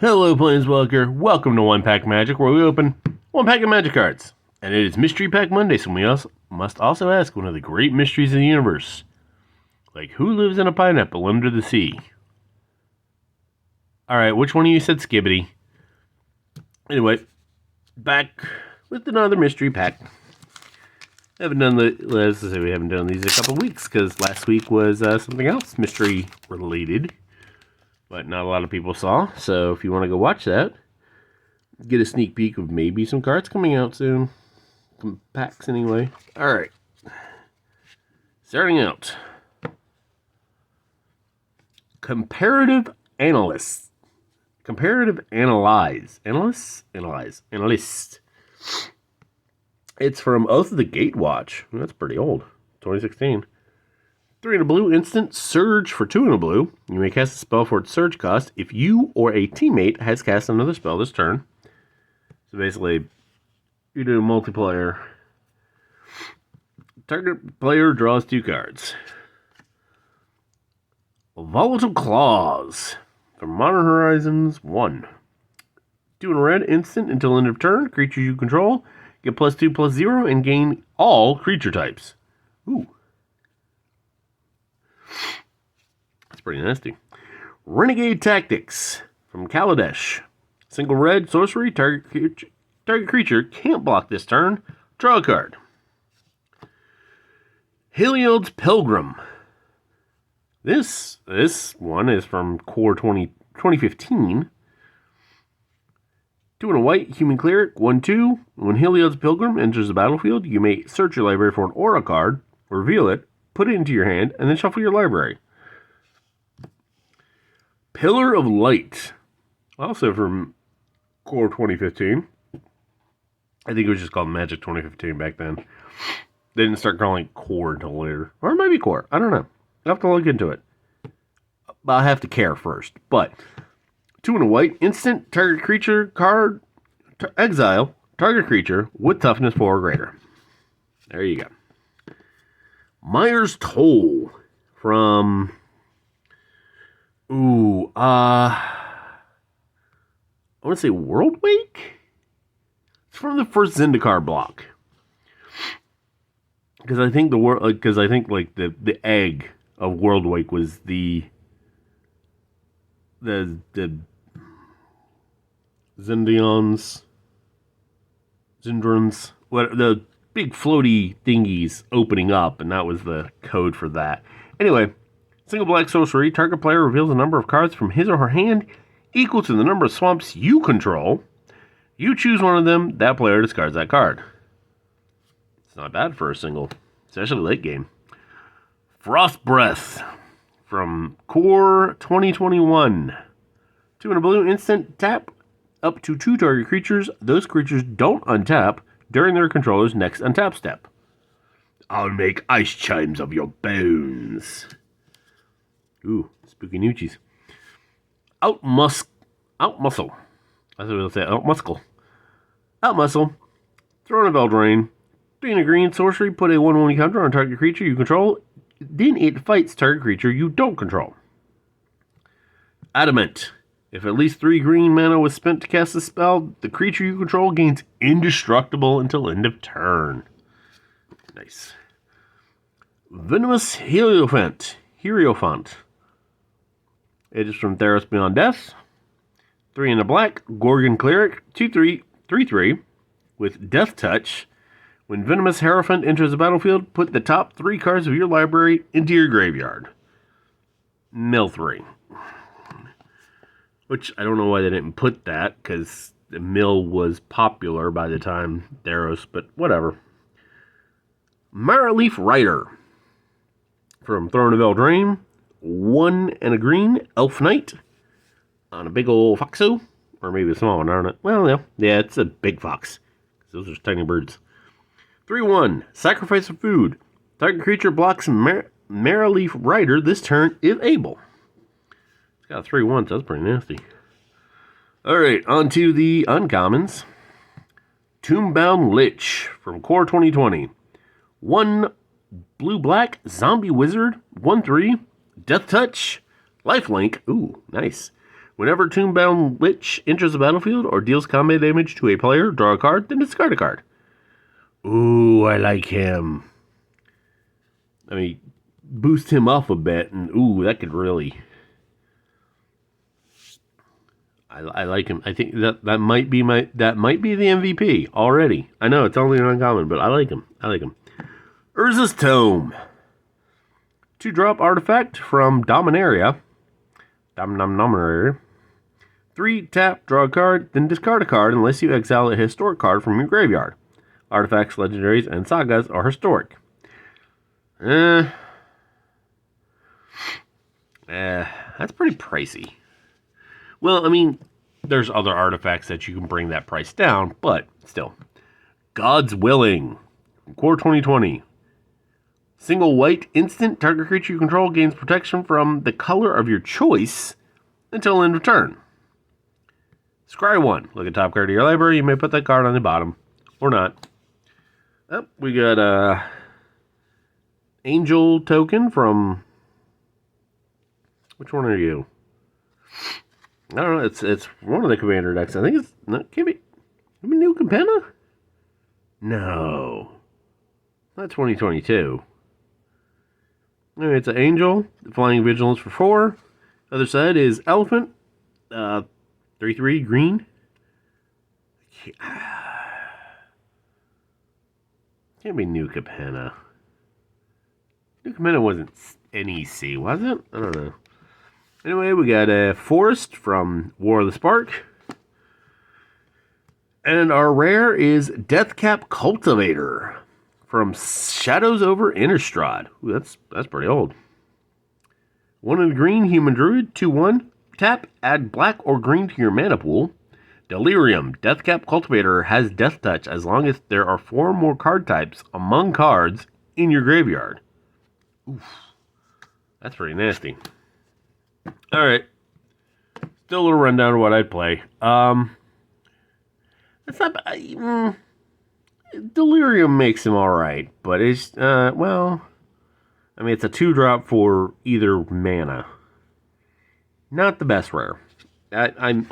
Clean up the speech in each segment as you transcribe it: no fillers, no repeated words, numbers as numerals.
Hello, Planeswalker. Welcome to One Pack Magic, where we open one pack of Magic cards. And it is Mystery Pack Monday, so we must also ask one of the great mysteries of the universe. Like, who lives in a pineapple under the sea? Alright, which one of you said Skibbity? Anyway, back with another Mystery Pack. We haven't done these a couple weeks, because last week was something else mystery related. But not a lot of people saw, so if you want to go watch that, get a sneak peek of maybe some cards coming out soon. Some packs anyway. Alright. Starting out. Comparative Analyst. Comparative Analyze. Analyst. It's from Oath of the Gatewatch. That's pretty old. 2016. 3 in a blue, instant surge for 2 in a blue. You may cast a spell for its surge cost if you or a teammate has cast another spell this turn. So basically, you do multiplayer. Target player draws 2 cards. Volatile Claws from Modern Horizons 1. 2 in a red, instant until end of turn. Creatures you control get +2/+0 and gain all creature types. Ooh. That's pretty nasty. Renegade Tactics from Kaladesh. Single red sorcery. Target creature can't block this turn. Draw a card. Heliod's Pilgrim. This one is from Core 2015. 2 in a white, human cleric, 1/2. When Heliod's Pilgrim enters the battlefield, you may search your library for an aura card, reveal it, put it into your hand, and then shuffle your library. Pillar of Light, also from Core 2015. I think it was just called Magic 2015 back then. They didn't start calling it Core until later. Or maybe Core, I don't know. I'll have to look into it. But I have to care first. But 2 in a white, instant, target creature, card, exile, target creature with toughness 4 or greater. There you go. Myers Toll from I want to say Worldwake? It's from the first Zendikar block. Because I think the egg of Worldwake was the Zendrans, what the big floaty thingies opening up, and that was the code for that. Anyway, single black sorcery, target player reveals a number of cards from his or her hand equal to the number of swamps you control. You choose one of them, that player discards that card. It's not bad for a single, especially late game. Frost Breath from Core 2021. 2 in a blue, instant, tap up to 2 target creatures. Those creatures don't untap during their controller's next untap step. I'll make ice chimes of your bones. Ooh, spooky noochies. Outmuscle. That's what it'll say. Outmuscle. Throw in a Veldrain. 3 in a green sorcery. Put a 1/1 counter on target creature you control. Then it fights target creature you don't control. Adamant. If at least 3 green mana was spent to cast a spell, the creature you control gains indestructible until end of turn. Nice. Venomous Hierophant. It is from Theros Beyond Death. 3 in a black, Gorgon Cleric, 2/3, 3/3, with Death Touch. When Venomous Hierophant enters the battlefield, put the top 3 cards of your library into your graveyard. Mill 3. Which, I don't know why they didn't put that, because the mill was popular by the time Theros, but whatever. Maraleaf Rider. From Throne of Eldraine. 1 and a green, Elf Knight. On a big old foxo. Or maybe a small one, I don't know. Well, yeah, it's a big fox. Those are tiny birds. 3/1, sacrifice of food. Target creature blocks Maraleaf Rider this turn if able. It's got 3/1, so that's pretty nasty. Alright, on to the uncommons. Tombbound Lich from Core 2020. 1 blue-black zombie wizard, 1/3, Death Touch, Lifelink, ooh, nice. Whenever Toonbound Lich enters the battlefield or deals combat damage to a player, draw a card, then discard a card. Ooh, I like him. I mean, boost him up a bit, and ooh, that could really... I like him. I think that might be the MVP already. I know it's only an uncommon, but I like him. Urza's Tome. 2-drop artifact from Dominaria. Dominaria. 3 tap, draw a card, then discard a card unless you exile a historic card from your graveyard. Artifacts, legendaries, and sagas are historic. That's pretty pricey. Well, I mean, there's other artifacts that you can bring that price down, but still. God's Willing. Core 2020. Single white, instant, target creature you control gains protection from the color of your choice until end of turn. Scry 1. Look at top card of your library. You may put that card on the bottom. Or not. Oh, we got a Angel token from... Which one are you? I don't know. It's one of the commander decks. I think it's... Give me New Capenna? No. Not 2022. Anyway, it's an Angel. Flying Vigilance for 4. Other side is Elephant. 3/3 green. Can't be New Capenna. New Capenna wasn't NEC, was it? I don't know. Anyway, we got a Forest from War of the Spark. And our rare is Deathcap Cultivator from Shadows over Innistrad. Ooh, that's pretty old. 1 in green, Human Druid, 2/1. Tap, add black or green to your mana pool. Delirium. Deathcap Cultivator has Death Touch as long as there are 4 more card types among cards in your graveyard. Oof. That's pretty nasty. Alright. Still a little rundown of what I'd play. It's not... Delirium makes him alright, but it's... well... I mean, it's a 2-drop for either mana. Not the best rare. I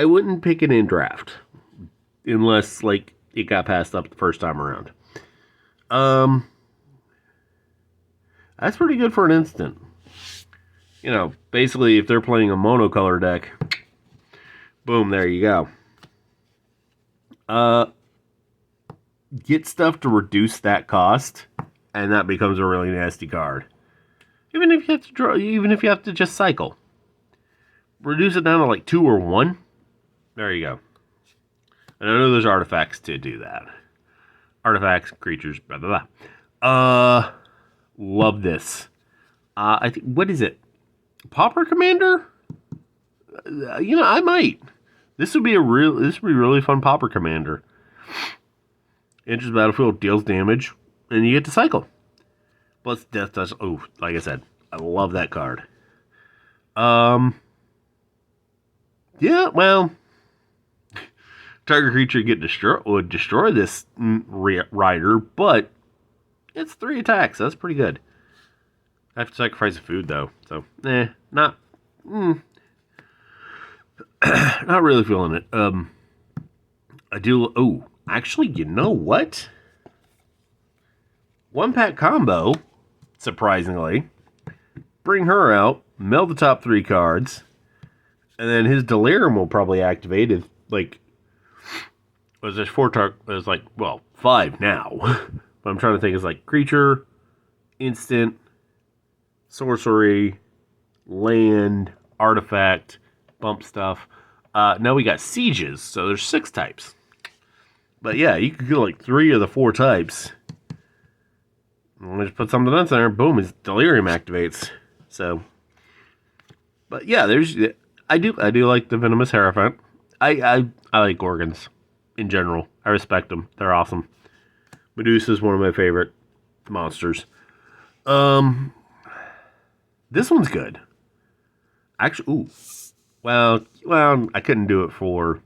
wouldn't pick it in draft. Unless, like, it got passed up the first time around. That's pretty good for an instant. You know, basically, if they're playing a monocolor deck, boom, there you go. Get stuff to reduce that cost, and that becomes a really nasty card. Even if you have to draw, even if you have to just cycle. Reduce it down to like 2 or 1. There you go. And I know there's artifacts to do that. Artifacts, creatures, blah, blah, blah. Love this. I think, what is it? Pauper Commander? I might. This would be really fun Pauper Commander. Enters the battlefield, deals damage, and you get to cycle. Plus Death Touch. Oh, like I said, I love that card. Yeah, well, target creature would destroy this rider, but it's 3 attacks. That's pretty good. I have to sacrifice a food though, so not not really feeling it. I do. Oh, actually, you know what? 1-pack combo. Surprisingly, bring her out, mill the top 3 cards, and then his Delirium will probably activate if, like, there's 4 there's like, well, 5 now. But I'm trying to think, it's like creature, instant, sorcery, land, artifact, bump stuff. Now we got sieges, so there's 6 types. But yeah, you could get like 3 of the 4 types. And just put something else in there, boom, his Delirium activates. So, but yeah, I do like the Venomous Hierophant. I like Gorgons in general. I respect them. They're awesome. Medusa is one of my favorite monsters. This one's good. Actually, well, I couldn't do it for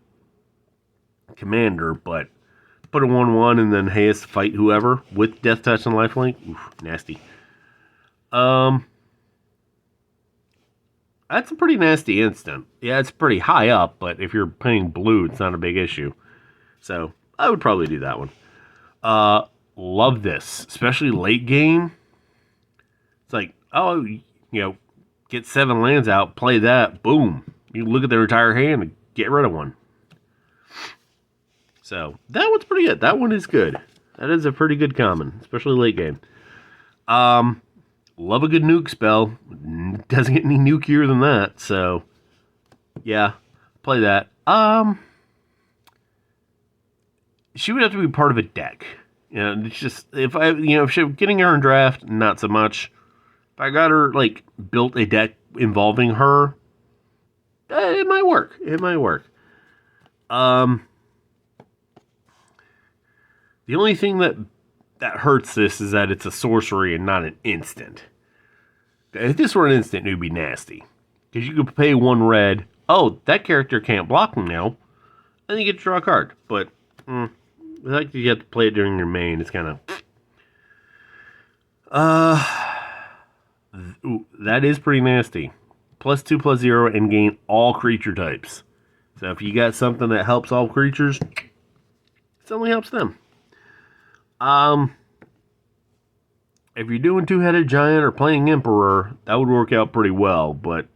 Commander, but put a 1/1 and then haste fight whoever with Death Touch and Lifelink. Oof, nasty. That's a pretty nasty instant. Yeah, it's pretty high up, but if you're playing blue, it's not a big issue. So I would probably do that one. Love this, especially late game. It's like, oh, get 7 lands out, play that, boom. You look at their entire hand and get rid of one. So that one's pretty good. That one is good. That is a pretty good common, especially late game. Love a good nuke spell. Doesn't get any nukier than that. So yeah, play that. She would have to be part of a deck. It's just if she getting her in draft, not so much. If I got her built a deck involving her, it might work. It might work. The only thing that hurts this is that it's a sorcery and not an instant. If this were an instant, it would be nasty. Because you could pay 1 red. Oh, that character can't block them now. And you get to draw a card. But, you have to play it during your main. It's kind of... that is pretty nasty. +2/+0 and gain all creature types. So if you got something that helps all creatures, it only helps them. If you're doing Two-Headed Giant or playing Emperor, that would work out pretty well, but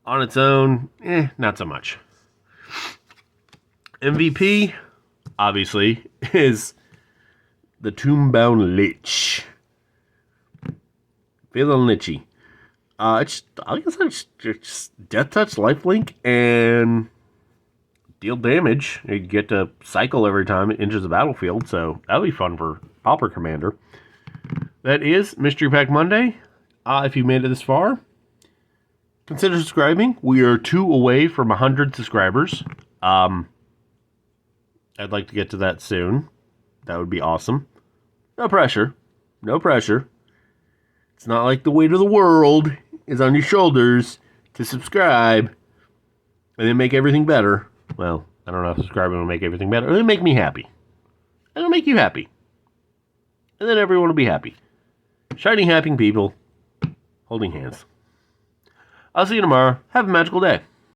on its own, not so much. MVP, obviously, is the Tombbound Lich. Feeling lichy. I guess it's just Death Touch, Lifelink, and deal damage. You get to cycle every time it enters the battlefield, so that'll be fun for Pauper Commander. That is Mystery Pack Monday. If you made it this far, consider subscribing. We are 2 away from 100 subscribers. I'd like to get to that soon. That would be awesome. No pressure. No pressure. It's not like the weight of the world is on your shoulders to subscribe and then make everything better. Well, I don't know if subscribing will make everything better. It'll make me happy. It'll make you happy. And then everyone will be happy. Shiny, happy people holding hands. I'll see you tomorrow. Have a magical day.